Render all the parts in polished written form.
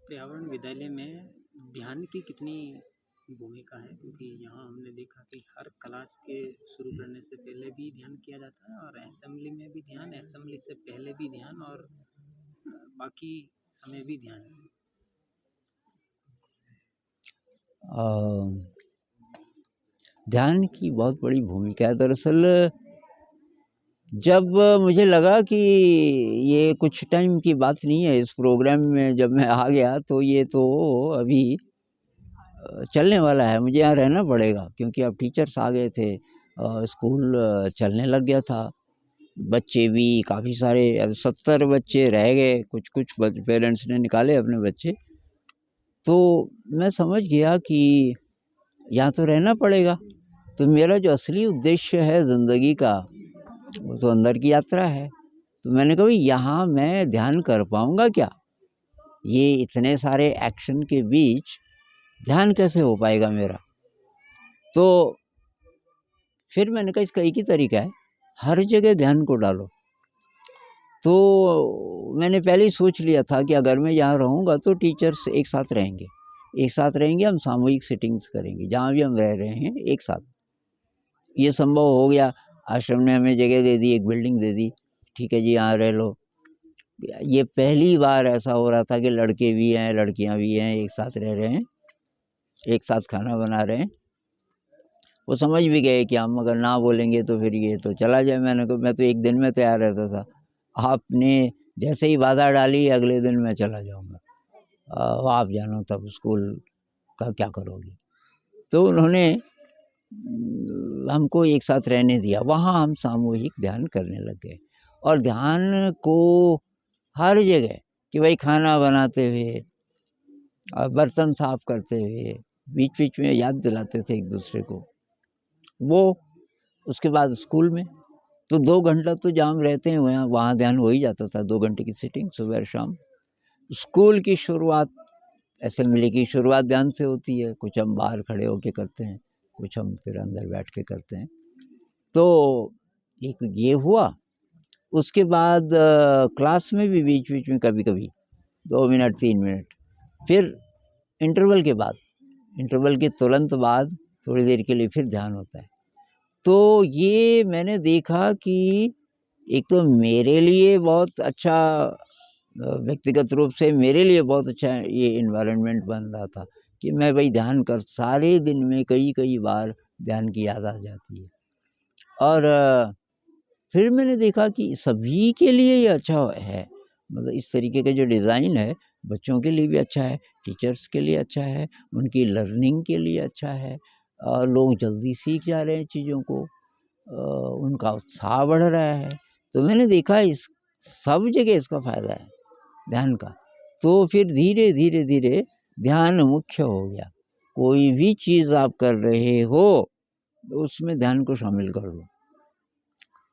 पर्यावरण विद्यालय में ध्यान की कितनी भूमिका है? क्योंकि यहाँ हमने देखा कि हर क्लास के शुरू करने से पहले भी ध्यान किया जाता है और असेंबली में भी ध्यान, असेंबली से पहले भी ध्यान और बाकी समय भी ध्यान। ध्यान की बहुत बड़ी भूमिका है। दरअसल जब मुझे लगा कि ये कुछ टाइम की बात नहीं है, इस प्रोग्राम में जब मैं आ गया तो ये तो अभी चलने वाला है, मुझे यहाँ रहना पड़ेगा, क्योंकि अब टीचर्स आ गए थे, स्कूल चलने लग गया था, बच्चे भी काफ़ी सारे, अब 70 बच्चे रह गए, कुछ कुछ पेरेंट्स ने निकाले अपने बच्चे। तो मैं समझ गया कि यहाँ तो रहना पड़ेगा। तो मेरा जो असली उद्देश्य है ज़िंदगी का, वो तो अंदर की यात्रा है। तो मैंने कहा भाई यहाँ मैं ध्यान कर पाऊँगा क्या? ये इतने सारे एक्शन के बीच ध्यान कैसे हो पाएगा मेरा? तो फिर मैंने कहा इसका एक ही तरीका है, हर जगह ध्यान को डालो। तो मैंने पहले ही सोच लिया था कि अगर मैं यहाँ रहूँगा तो टीचर्स एक साथ रहेंगे, हम सामूहिक सिटिंग्स करेंगे, जहाँ भी हम रह रहे हैं एक साथ। ये संभव हो गया, आश्रम ने हमें जगह दे दी, एक बिल्डिंग दे दी, ठीक है जी यहाँ रह लो। ये पहली बार ऐसा हो रहा था कि लड़के भी हैं लड़कियाँ भी हैं, एक साथ रह रहे हैं, एक साथ खाना बना रहे हैं। वो समझ भी गए कि हम अगर ना बोलेंगे तो फिर ये तो चला जाए। मैंने कहा मैं तो एक दिन में तैयार रहता था, आपने जैसे ही बाधा डाली अगले दिन मैं चला जाऊँगा, आप जानो तब स्कूल का क्या करोगी। तो उन्होंने हमको एक साथ रहने दिया, वहाँ हम सामूहिक ध्यान करने लग गए। और ध्यान को हर जगह, कि भाई खाना बनाते हुए और बर्तन साफ करते हुए बीच बीच में याद दिलाते थे एक दूसरे को। वो उसके बाद स्कूल में तो 2 घंटा तो जहाँ हम रहते हैं वहाँ ध्यान हो ही जाता था, 2 घंटे की सिटिंग सुबह और शाम। स्कूल की शुरुआत, असेंबली की शुरुआत ध्यान से होती है, कुछ हम बाहर खड़े होके करते हैं, कुछ हम फिर अंदर बैठ के करते हैं। तो एक ये हुआ। उसके बाद क्लास में भी बीच बीच में कभी कभी 2 मिनट 3 मिनट, फिर इंटरवल के बाद, इंटरवल के तुरंत बाद थोड़ी देर के लिए फिर ध्यान होता है। तो ये मैंने देखा कि एक तो मेरे लिए बहुत अच्छा, व्यक्तिगत रूप से मेरे लिए बहुत अच्छा ये इन्वायरमेंट बन रहा था कि मैं भाई ध्यान कर, सारे दिन में कई कई बार ध्यान की याद आ जाती है। और फिर मैंने देखा कि सभी के लिए ये अच्छा है, मतलब इस तरीके का जो डिज़ाइन है बच्चों के लिए भी अच्छा है, टीचर्स के लिए अच्छा है, उनकी लर्निंग के लिए अच्छा है, लोग जल्दी सीख जा रहे हैं चीज़ों को, उनका उत्साह बढ़ रहा है। तो मैंने देखा इस सब जगह इसका फ़ायदा है ध्यान का। तो फिर धीरे धीरे धीरे ध्यान मुख्य हो गया। कोई भी चीज़ आप कर रहे हो उसमें ध्यान को शामिल कर दो।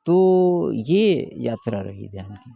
तो ये यात्रा रही ध्यान की।